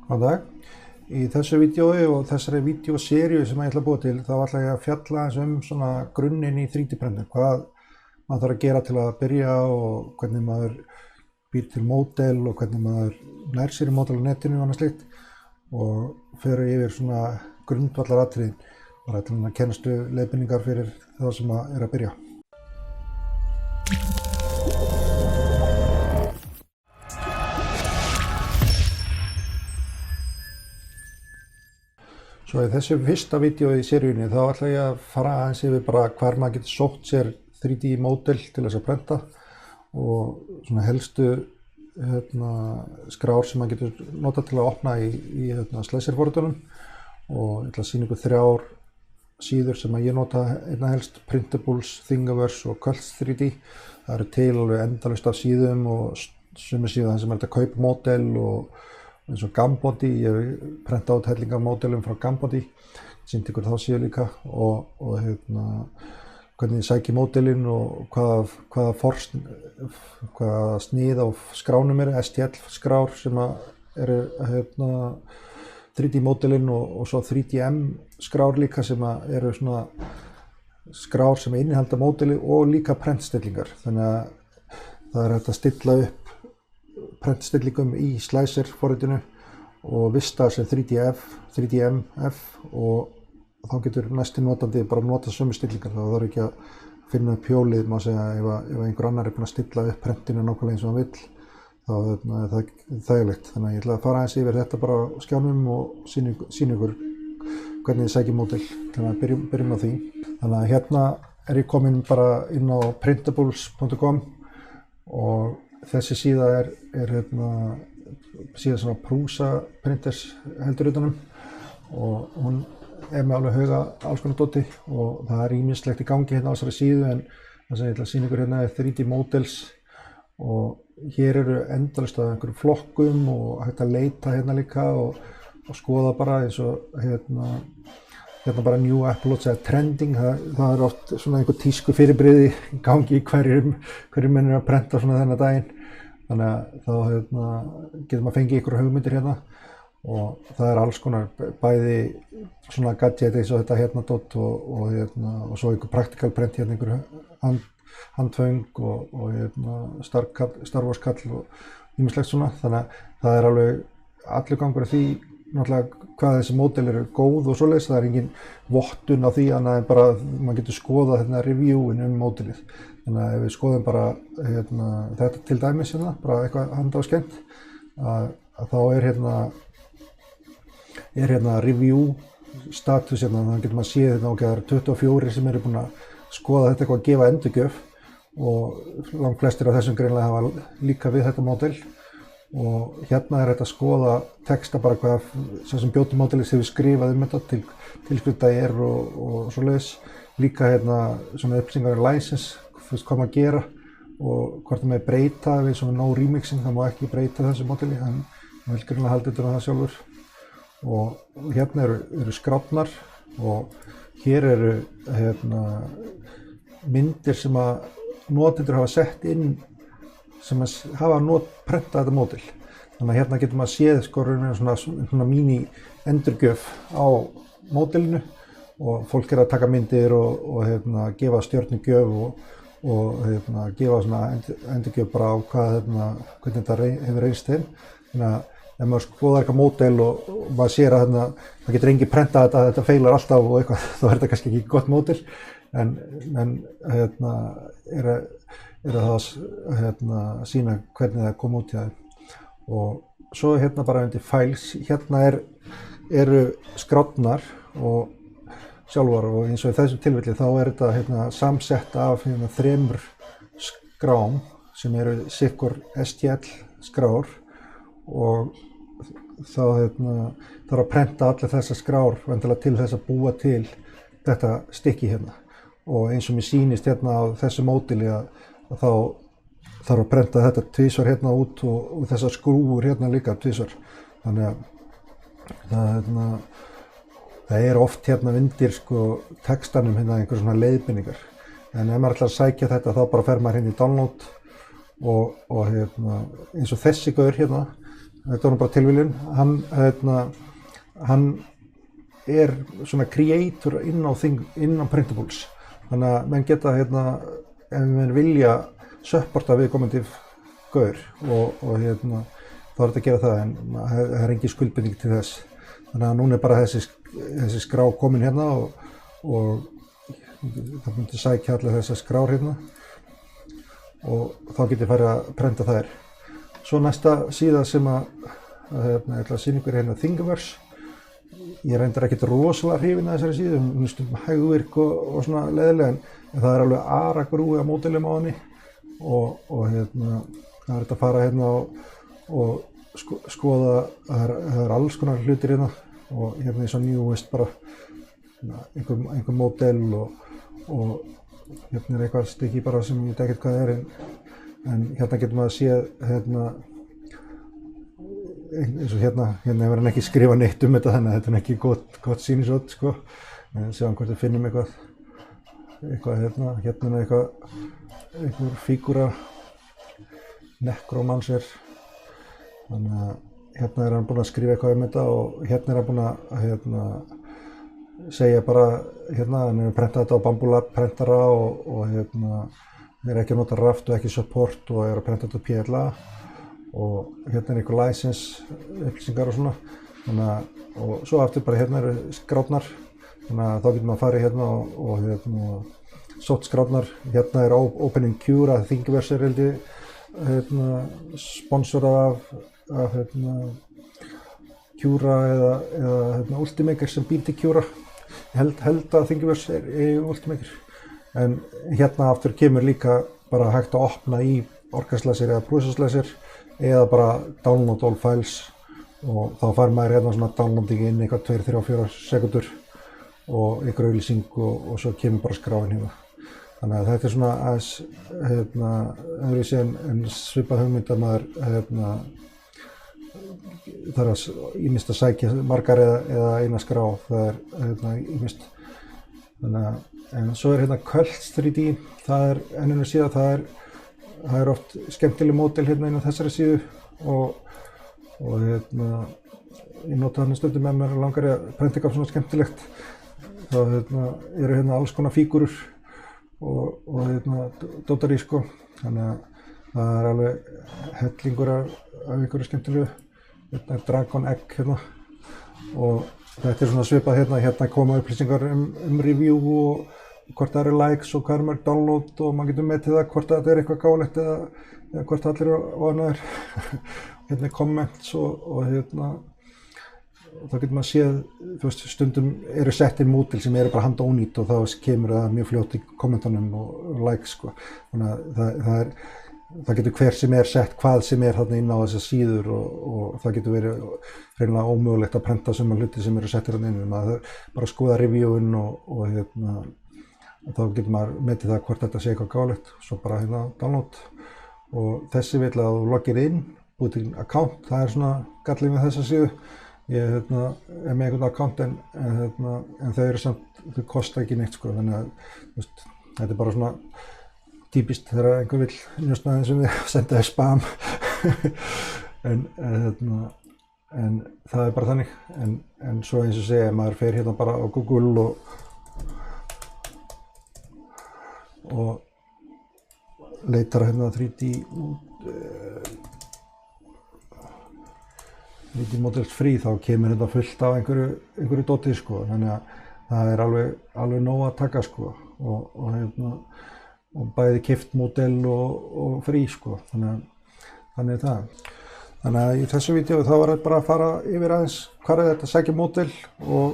Góðan dag. Í þessu vídeói og þessari vídeóseríu sem ég ætla að búa til þá ætla ég að fjalla aðeins svona grunninn í 3D-prentun. Hvað maður þarf að gera til að byrja og hvernig maður býr til módel og hvernig maður nær sér í módel á netinu og annað slíkt. Og fer yfir svona grundvallaratriðin bara til að kennastu leiðbeiningar fyrir þá sem að byrja. Svo í þessu fyrsta vídeói í seríunni þá ætla ég að fara aðeins yfir bara hvar maður getur sótt sér 3D módel til þess að prenta og svona helstu skrár sem maður getur notað til að opna í Slicer-forritunum og ég ætla að sýna ykkur 3 síður sem að ég nota einna helst, Printables, Thingiverse og Cults 3D. Það eru til alveg endalaust af síðum og sumir síðan sem er hægt að kaupa módel og eins og Gambody, ég hef prentað át helling af módelum frá Gambody, sýndi ykkur þá síðu líka og hvernig ég sæki módelin og hvaða snið á skránum eru, STL skrár sem eru 3D módelin og svo 3DM skrár líka sem eru svona skrár sem innihalda módeli og líka prentstillingar. Þannig að það er hægt að stilla upp prentstillingum í Slicer-forritinu og vista sem 3DMF og þá getur næsti notandi bara nota sömu stillingar. Það þarf ekki að finna upp hjólið, má segja, ef einhver annar er búinn að stilla upp prentinu nákvæmlega eins og hann vill, þá er það þægilegt. Þannig að ég ætla að fara aðeins yfir þetta bara á skjánum og sýna ykkur hvernig þið sækir módel til að byrjum á því. Þannig að hérna er ég komin bara inn á printables.com og þessi síða er síða svona Prusa printers heldur utanum og hún er með alveg hauga alls konar dóti og það er ýmislegt í gangi hérna á þessari síðu en það sem ég ætla að sýna ykkur hérna er 3D models og hér eru endalaust af einhverjum flokkum og hægt að leita hérna líka og skoða bara eins og hérna bara new uploads eða trending, það er oft svona einhver tísku fyrirbrigði í gangi í hverjum menn er að prenta svona þennan daginn. Þannig að þá getur maður fengið ykkur hugmyndir hérna og það er alls konar bæði svona gadget eins og þetta hérna dot og svo einhver practical prent hérna, einhver handföng og Star Wars kall og ýmislegt svona. Þannig að það er alveg allur gangur af því náttúrulega hvað þessi módel eru góð og svoleiðis. Það er engin vottun á því annað en bara maður getur skoðað hérna reviewin módelið. Þannig að ef við skoðum bara þetta til dæmis hérna, bara eitthvað handáskent, að þá er hérna review status hérna, þannig getur maður séð hérna og það eru 24 sem eru búin að skoða þetta eitthvað að gefa endurgjöf og langt flestir af þessum greinilega hafa líka við þetta módel. Og hérna er þetta að skoða texta bara hvað sem bjóti módelið sem við skrifað þetta til skrifta og svoleiðis. Líka hérna svona upplýsingar license, hvað maður gera og hvort það með breyta við svona no remixing, það má ekki breyta þessu módeli, en maður vil greinlega halda þetta það sjálfur. Og hérna eru skrárnar og hér eru myndir sem að notendur hafa sett inn sem hafa prentað þetta módel. Þannig að hérna getur maður séð svona míní endurgjöf á módelinu og fólk er að taka myndir og gefa stjörnugjöf og gefa svona endurgjöf bara á hvernig þetta hefur reynst þeim. Þannig að ef maður skoðar eitthvað módel og maður sér að það getur enginn prentað þetta feilar alltaf og eitthvað, þá er þetta kannski ekki gott módel en er að sýna hvernig það kom út í það. Og svo hérna bara undir files, hérna eru skrárnar og sjálfar og eins og í þessum tilfelli þá er þetta samsett af 3 skrám sem eru sikkur STL skrár og þá þarf að prenta allar þessar skrár vendilega til þess að búa til þetta stykki hérna. Og eins og mér sýnist hérna á þessu módeli að þá þarf að prenta þetta tvisvar hérna út og þessar skrúfur hérna líka tvisvar. Þannig að það er oft hérna undir textanum hérna einhver svona leiðbeiningar. En ef maður ætlar að sækja þetta þá bara fer maður hérna í download og eins og þessi gaur hérna, þetta var bara tilviljun, hann svona creator inn á printables, þannig að menn geta ef menn vilja supporta viðkomandi gaur og þá þetta að gera það, en það engin skuldbinding til þess, þannig að núna bara þessi skrá komin og það myndi sækja allar þessar skrár og þá geti farið að prenta þær. Svo næsta síða sem að sýningur Thingiverse. Ég reyndar ekkert rosalega hrifinn af þessari síðu, hún stundum hægvirk og svona leiðilega, en það alveg aragrúi á módelum á henni og það hægt að fara og skoða að það alls konar hlutir og í svo newest bara einhver módel og eitthvað stykki bara sem ég veit ekkert hvað það en getur maður séð eins og hérna hefur hann ekki skrifað neitt þetta þannig að þetta er ekki gott sýnisort sko. Sjáum hvort við finnum einhver fígúra, nekromanser, þannig að hérna hann búinn að skrifa eitthvað þetta og hérna hann búinn að segja bara hann hefur prentað þetta á Bambulab prentara og ekki að nota raft og ekki support og að prenta þetta á PLA og hérna einhver license upplýsingar og svona, og svo aftur bara eru skrárnar, þannig að þá getur maður farið og sótt skrárnar. Hérna Opening Cura, Thingiverse sponsorað af Cura eða Ultimaker sem býr til Cura. Ég held að Thingiverse Ultimaker, en hérna aftur kemur líka bara hægt að opna í Orca-slicer eða Prusa-slicer eða bara download all files og þá fær maður svona downloading inn eitthvað 2, 3, 4 sekundur og einhver auglýsing og svo kemur bara skráin Þannig að þetta svona aðeins öðruvísi en svipað hugmynd að maður þarf ýmist að sækja margar eða eina skrá, það ýmist. Þannig að, en svo Cults 3D, það enninu síða, það er oft skemmtileg módel inn á þessari síðu og ég nota þarna stundum með mér langar að prenta eitthvað svona skemmtilegt. Þá eru alls konar fígúrur og dótari sko, þannig að það er alveg hellingur af einhverju skemmtilegu. Þetta er Dragon Egg og þetta er svona svipað hérna koma upplýsingar review og hvort það eru likes og hvað er download og maður getur metið það hvort þetta er eitthvað gáleitt eða hvort allir eru ánægðir. Hérna er comments og þá getur maður séð, stundum eru sett inn módel sem eru bara handónýtt og þá kemur það mjög fljótt í kommentunum og likes sko. Þannig að það getur hver sem er sett hvað sem er þarna inn á þessar síður og það getur verið hreinlega ómögulegt að prenta suma hluti sem eru settir þarna inn. Maður bara að skoða reviewin og þá getur maður metið það hvort þetta sé eitthvað gáleitt, svo bara download. Og þessi vill að þú loggir inn, búið til account, það er svona gallið með þessa síðu. Ég er með einhvern account en þau eru samt, þau kosta ekki neitt sko, þannig að þetta er bara svona típist þegar einhver vill njósna þeim sem við senda þér spam en það er bara þannig en svo eins og segja, maður fer hérna bara á Google og leitar hérna 3D models free, þá kemur þetta fullt af einhverju dóti sko, þannig að það er alveg nóg að taka sko og bæði keypt model og frí sko, þannig er það. Þannig að í þessu vídeói þá var þetta bara að fara yfir aðeins hvað er þetta að sækja model og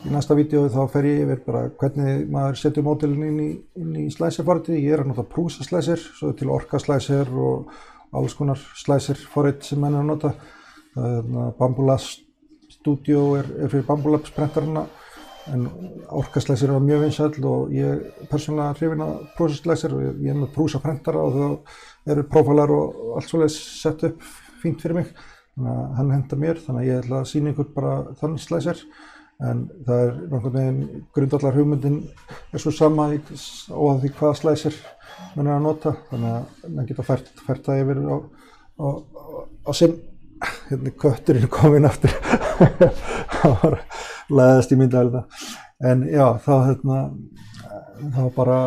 í næsta vídeói þá fer ég yfir bara hvernig maður setur modelin inn í slicer-forritið. Ég er að nota Prusa-slicer, svo til Orca-slicer og alls konar slicer-forrit sem menn er að nota. Bambulab Studio er fyrir Bambulab prentarana en Orca-slicer er mjög vinsæll og ég persónulega hrifinn af Prusa-slicer og ég er með Prusa prentara og þá eru prófælar og allt svoleiðis sett upp fínt fyrir mig, þannig að hann hentar mér, þannig að ég ætla að sýna ykkur bara þannig slicer en það er nokkurn veginn grundvallar hugmyndin er svo sama óháð því hvaða slicer menn er að nota, þannig að menn geta fært það yfir á sinn hérna kötturinn kominn aftur. Það var læðast í myndavél en já, þá bara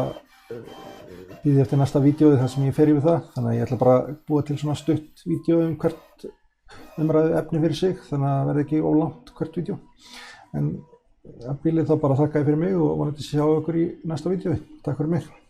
bíð ég eftir næsta vídeói þar sem ég fer yfir það, þannig að ég ætla bara að búa til svona stutt vídeó hvert umræðu efni fyrir sig, þannig að það verði ekki ólangt hvert vídeó. En að bílið þá bara þakka ég fyrir mig og vonandi sjá ykkur í næsta vídeói. Takk fyrir mig.